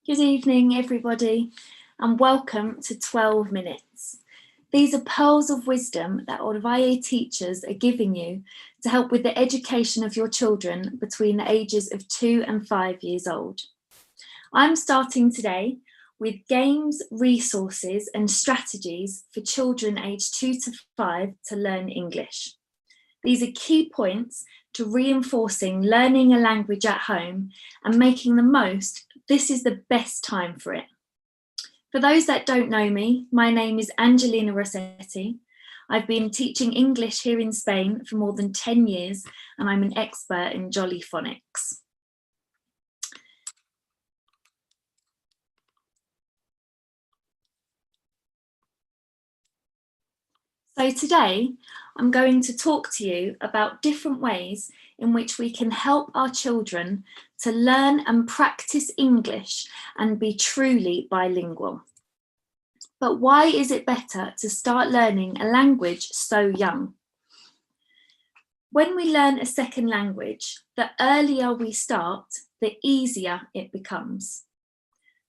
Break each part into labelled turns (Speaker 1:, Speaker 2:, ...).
Speaker 1: Good evening, everybody, and welcome to 12 Minutes. These are pearls of wisdom that Orvaye teachers are giving you to help with the education of your children between the ages of 2 and 5 years old. I'm starting today with games, resources, and strategies for children aged 2 to 5 to learn English. These are key points to reinforcing learning a language at home and making the most. This is the best time for it. For those that don't know me, my name is Angelina Rosetti. I've been teaching English here in Spain for more than 10 years, and I'm an expert in Jolly Phonics. So today, I'm going to talk to you about different ways in which we can help our children to learn and practice English and be truly bilingual. But why is it better to start learning a language so young? When we learn a second language, the earlier we start, the easier it becomes.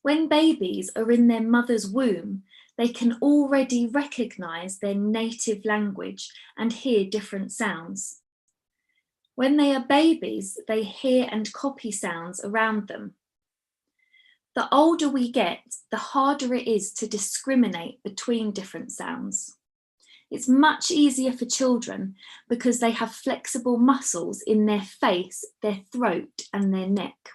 Speaker 1: When babies are in their mother's womb, they can already recognise their native language and hear different sounds. When they are babies, they hear and copy sounds around them. The older we get, the harder it is to discriminate between different sounds. It's much easier for children because they have flexible muscles in their face, their throat, and their neck.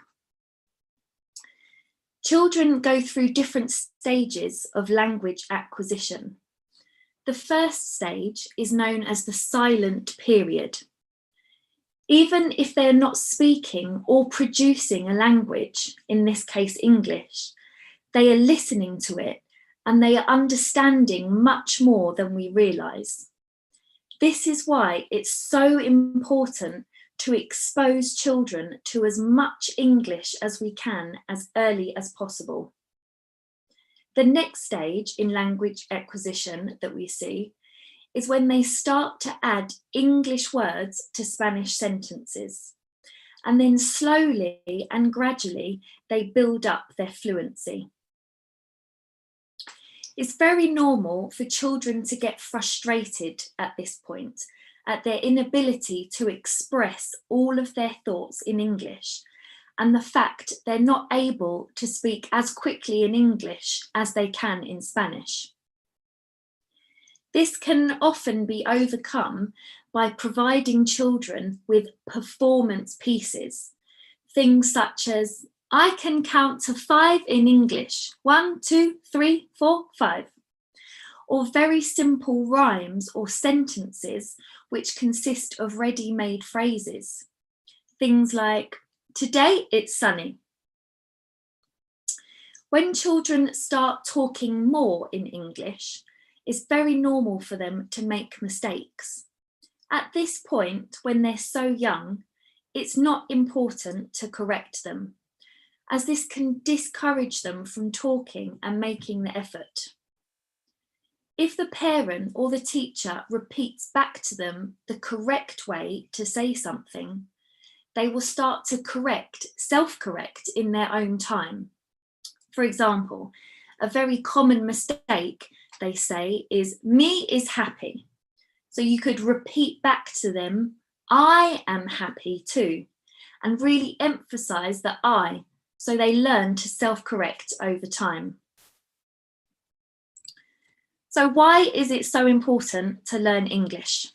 Speaker 1: Children go through different stages of language acquisition. The first stage is known as the silent period. Even if they're not speaking or producing a language, in this case English, they are listening to it and they are understanding much more than we realise. This is why it's so important to expose children to as much English as we can as early as possible. The next stage in language acquisition that we see is when they start to add English words to Spanish sentences, and then slowly and gradually they build up their fluency. It's very normal for children to get frustrated at this point, at their inability to express all of their thoughts in English and the fact they're not able to speak as quickly in English as they can in Spanish. This can often be overcome by providing children with performance pieces, things such as, I can count to 5 in English, 1, 2, 3, 4, 5. Or very simple rhymes or sentences which consist of ready-made phrases. Things like, today it's sunny. When children start talking more in English, it's very normal for them to make mistakes. At this point, when they're so young, it's not important to correct them, as this can discourage them from talking and making the effort. If the parent or the teacher repeats back to them the correct way to say something, they will start to self-correct in their own time. For example, a very common mistake they say is, me is happy. So you could repeat back to them, I am happy too, and really emphasize the I, so they learn to self-correct over time. So why is it so important to learn English?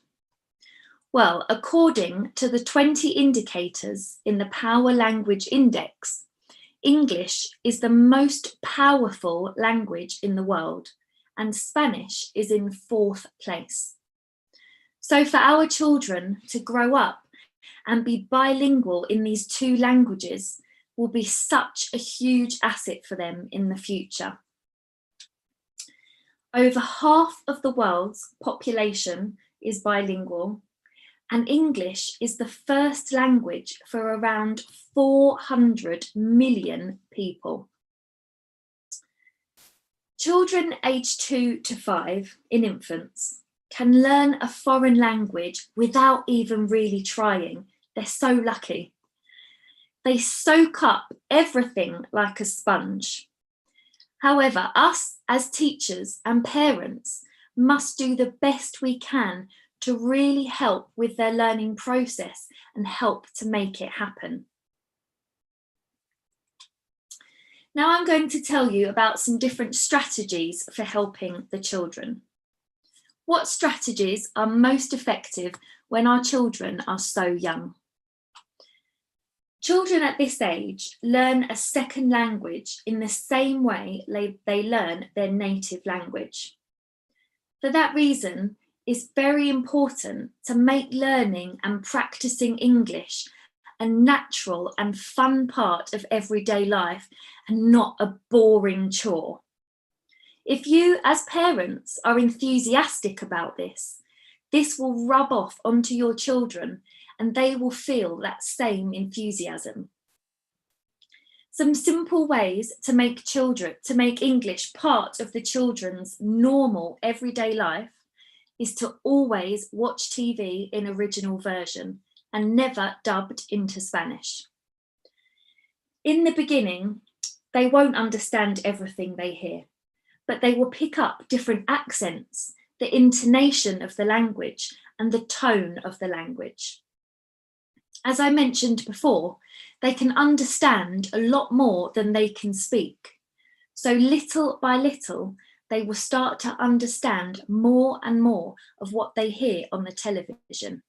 Speaker 1: Well, according to the 20 indicators in the Power Language Index, English is the most powerful language in the world, and Spanish is in 4th place. So for our children to grow up and be bilingual in these 2 languages will be such a huge asset for them in the future. Over half of the world's population is bilingual, and English is the first language for around 400 million people. Children aged 2 to 5 in infants can learn a foreign language without even really trying. They're so lucky. They soak up everything like a sponge. However, us as teachers and parents must do the best we can to really help with their learning process and help to make it happen. Now I'm going to tell you about some different strategies for helping the children. What strategies are most effective when our children are so young? Children at this age learn a second language in the same way they learn their native language. For that reason, it's very important to make learning and practicing English a natural and fun part of everyday life and not a boring chore. If you, as parents, are enthusiastic about this, this will rub off onto your children and they will feel that same enthusiasm. Some simple ways to make English part of the children's normal everyday life is to always watch TV in original version and never dubbed into Spanish. In the beginning, they won't understand everything they hear, but they will pick up different accents, the intonation of the language, and the tone of the language. As I mentioned before, they can understand a lot more than they can speak. So little by little, they will start to understand more and more of what they hear on the television.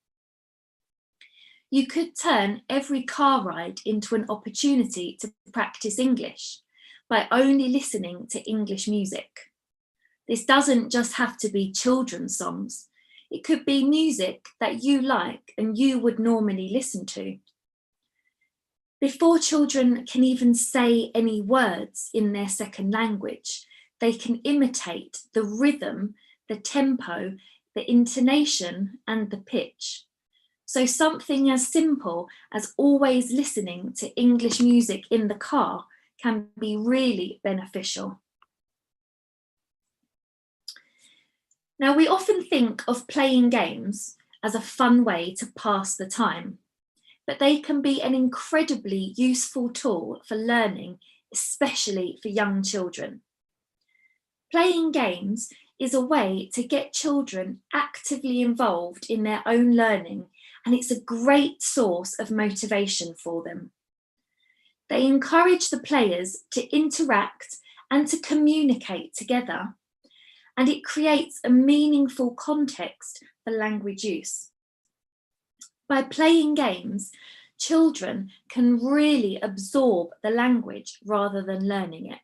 Speaker 1: You could turn every car ride into an opportunity to practice English by only listening to English music. This doesn't just have to be children's songs. It could be music that you like and you would normally listen to. Before children can even say any words in their second language, they can imitate the rhythm, the tempo, the intonation, and the pitch. So something as simple as always listening to English music in the car can be really beneficial. Now, we often think of playing games as a fun way to pass the time, but they can be an incredibly useful tool for learning, especially for young children. Playing games is a way to get children actively involved in their own learning, and it's a great source of motivation for them. They encourage the players to interact and to communicate together, and it creates a meaningful context for language use. By playing games, children can really absorb the language rather than learning it.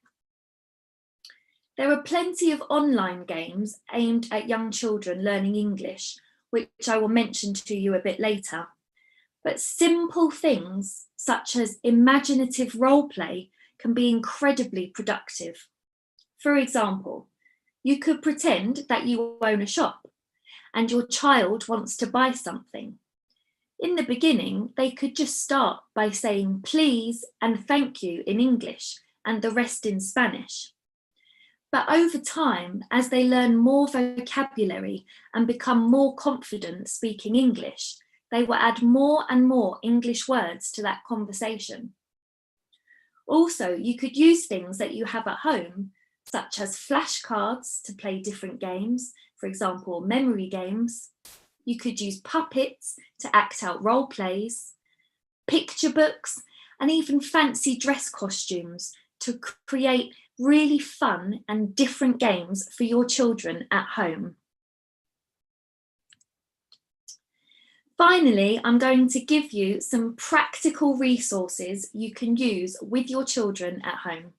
Speaker 1: There are plenty of online games aimed at young children learning English, which I will mention to you a bit later. But simple things such as imaginative role play can be incredibly productive. For example, you could pretend that you own a shop and your child wants to buy something. In the beginning, they could just start by saying please and thank you in English and the rest in Spanish. But over time, as they learn more vocabulary and become more confident speaking English, they will add more and more English words to that conversation. Also, you could use things that you have at home, such as flashcards to play different games, for example, memory games. You could use puppets to act out role plays, picture books, and even fancy dress costumes to create really fun and different games for your children at home. Finally, I'm going to give you some practical resources you can use with your children at home.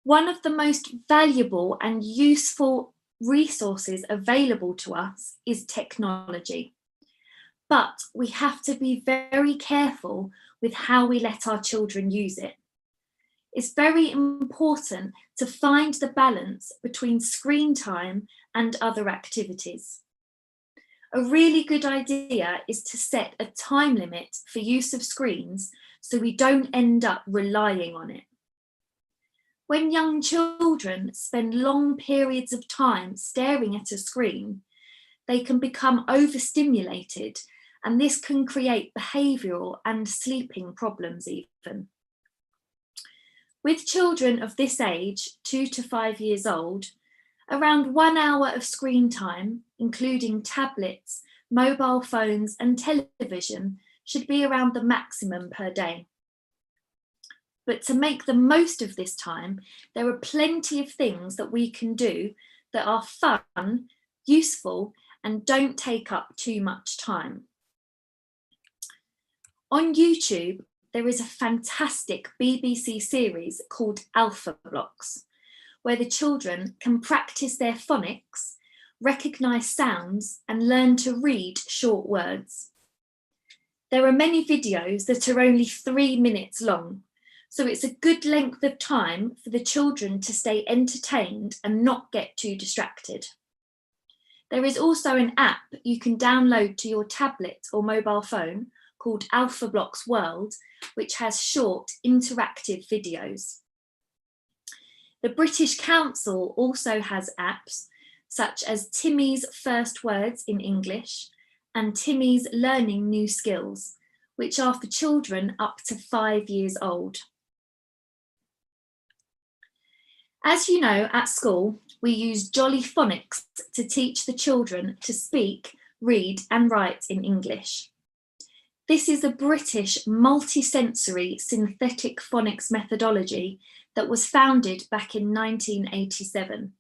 Speaker 1: One of the most valuable and useful resources available to us is technology. But we have to be very careful with how we let our children use it. It's very important to find the balance between screen time and other activities. A really good idea is to set a time limit for use of screens so we don't end up relying on it. When young children spend long periods of time staring at a screen, they can become overstimulated and this can create behavioural and sleeping problems even. With children of this age, 2 to 5 years old, around 1 hour of screen time, including tablets, mobile phones and television, should be around the maximum per day. But to make the most of this time, there are plenty of things that we can do that are fun, useful, and don't take up too much time. On YouTube, there is a fantastic BBC series called Alpha Blocks, where the children can practice their phonics, recognise sounds, and learn to read short words. There are many videos that are only 3 minutes long, so it's a good length of time for the children to stay entertained and not get too distracted. There is also an app you can download to your tablet or mobile phone called Alpha Blocks World, which has short interactive videos. The British Council also has apps such as Timmy's First Words in English and Timmy's Learning New Skills, which are for children up to 5 years old. As you know, at school, we use Jolly Phonics to teach the children to speak, read and write in English. This is a British multisensory synthetic phonics methodology that was founded back in 1987.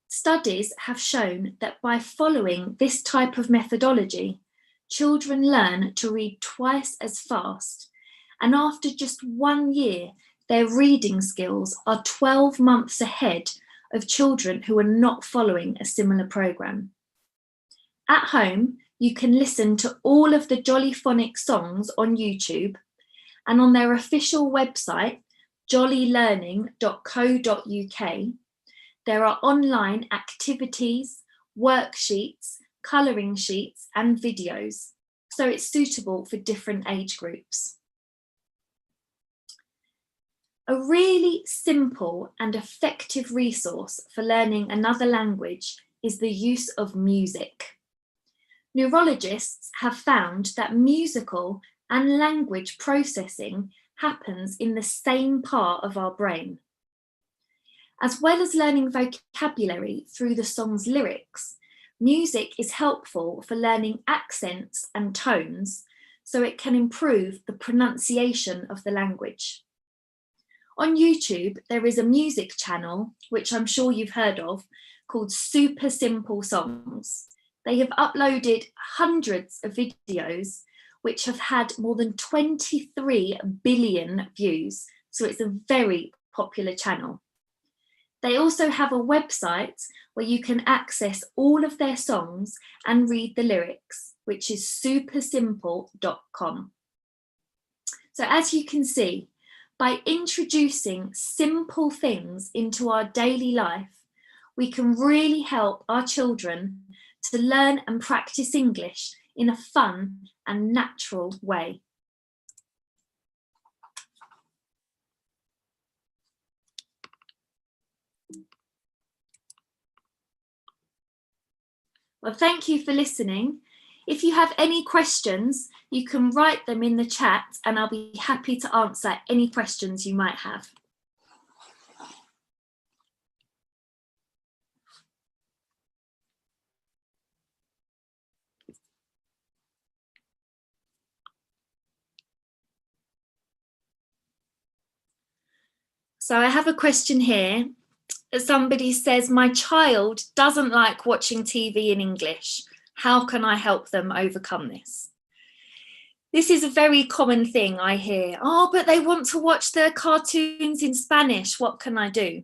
Speaker 1: Studies have shown that by following this type of methodology, children learn to read twice as fast, and after just 1 year, their reading skills are 12 months ahead of children who are not following a similar programme. At home, you can listen to all of the Jolly Phonics songs on YouTube, and on their official website, jollylearning.co.uk, there are online activities, worksheets, colouring sheets and videos, so it's suitable for different age groups. A really simple and effective resource for learning another language is the use of music. Neurologists have found that musical and language processing happens in the same part of our brain. As well as learning vocabulary through the song's lyrics, music is helpful for learning accents and tones, so it can improve the pronunciation of the language. On YouTube, there is a music channel, which I'm sure you've heard of, called Super Simple Songs. They have uploaded hundreds of videos, which have had more than 23 billion views, so it's a very popular channel. They also have a website where you can access all of their songs and read the lyrics, which is supersimple.com. So as you can see, by introducing simple things into our daily life, we can really help our children to learn and practice English in a fun and natural way. Well, thank you for listening. If you have any questions, you can write them in the chat and I'll be happy to answer any questions you might have. So I have a question here. Somebody says, my child doesn't like watching TV in English. How can I help them overcome this? This is a very common thing I hear. Oh, but they want to watch their cartoons in Spanish. What can I do?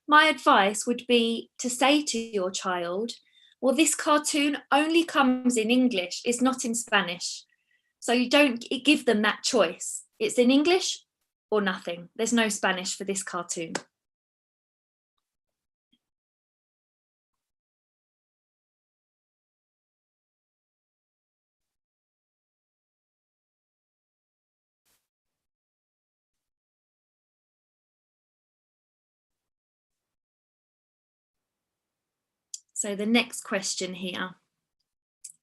Speaker 1: My advice would be to say to your child, well, this cartoon only comes in English. It's not in Spanish. So you don't give them that choice. It's in English or nothing. There's no Spanish for this cartoon. So the next question here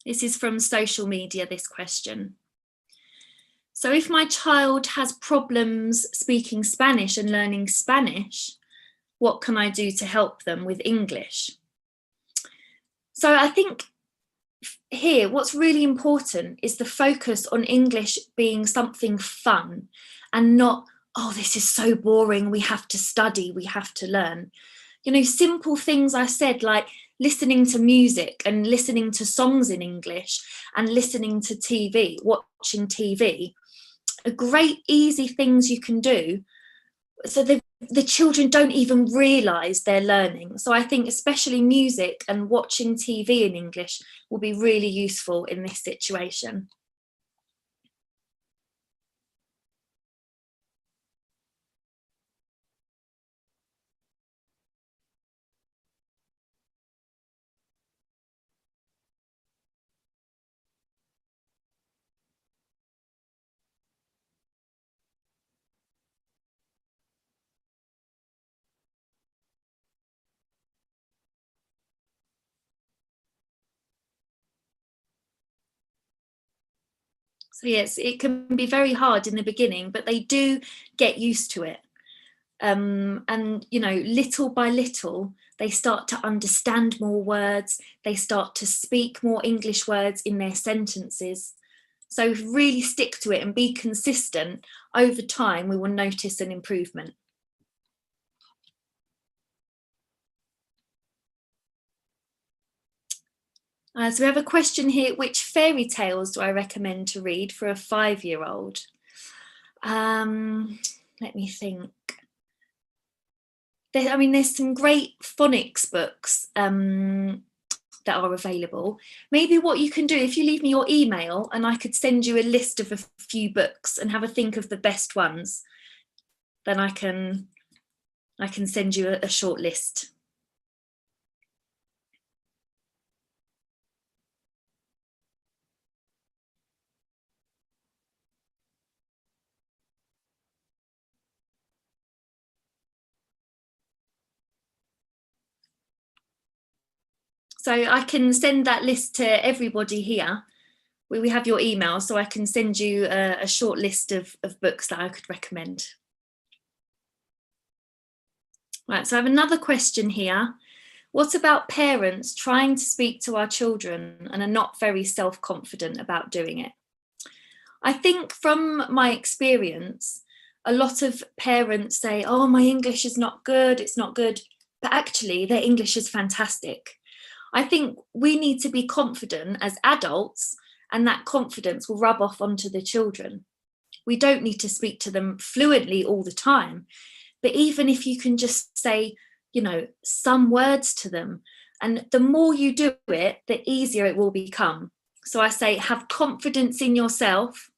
Speaker 1: This is from social media, this question. So if my child has problems speaking Spanish and learning Spanish, what can I do to help them with English? So I think here, what's really important is the focus on English being something fun and not, oh, this is so boring, we have to study, we have to learn. You know, simple things I said, like listening to music and listening to songs in English and listening to TV, watching TV, are great, easy things you can do. So the children don't even realise they're learning. So I think especially music and watching TV in English will be really useful in this situation. So yes, it can be very hard in the beginning, but they do get used to it. And, you know, little by little, they start to understand more words, they start to speak more English words in their sentences. So really stick to it and be consistent. Over time, we will notice an improvement. So we have a question here, which fairy tales do I recommend to read for a 5-year-old? Let me think. There's some great phonics books that are available. Maybe what you can do, if you leave me your email, and I could send you a list of a few books and have a think of the best ones, then I can send you a short list. So I can send that list to everybody here. We have your email, so I can send you a short list of books that I could recommend. Right, so I have another question here. What about parents trying to speak to our children and are not very self-confident about doing it? I think from my experience, a lot of parents say, oh, my English is not good, it's not good, but actually their English is fantastic. I think we need to be confident as adults, and that confidence will rub off onto the children. We don't need to speak to them fluently all the time, but even if you can just say, you know, some words to them, and the more you do it, the easier it will become. So I say, have confidence in yourself,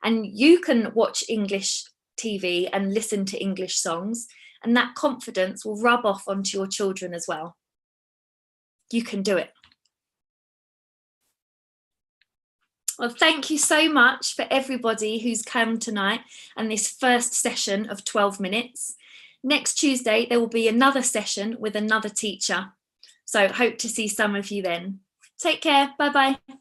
Speaker 1: and you can watch English TV and listen to English songs, and that confidence will rub off onto your children as well. You can do it. Well, thank you so much for everybody who's come tonight and this first session of 12 minutes. Next Tuesday, there will be another session with another teacher. So hope to see some of you then. Take care. Bye-bye.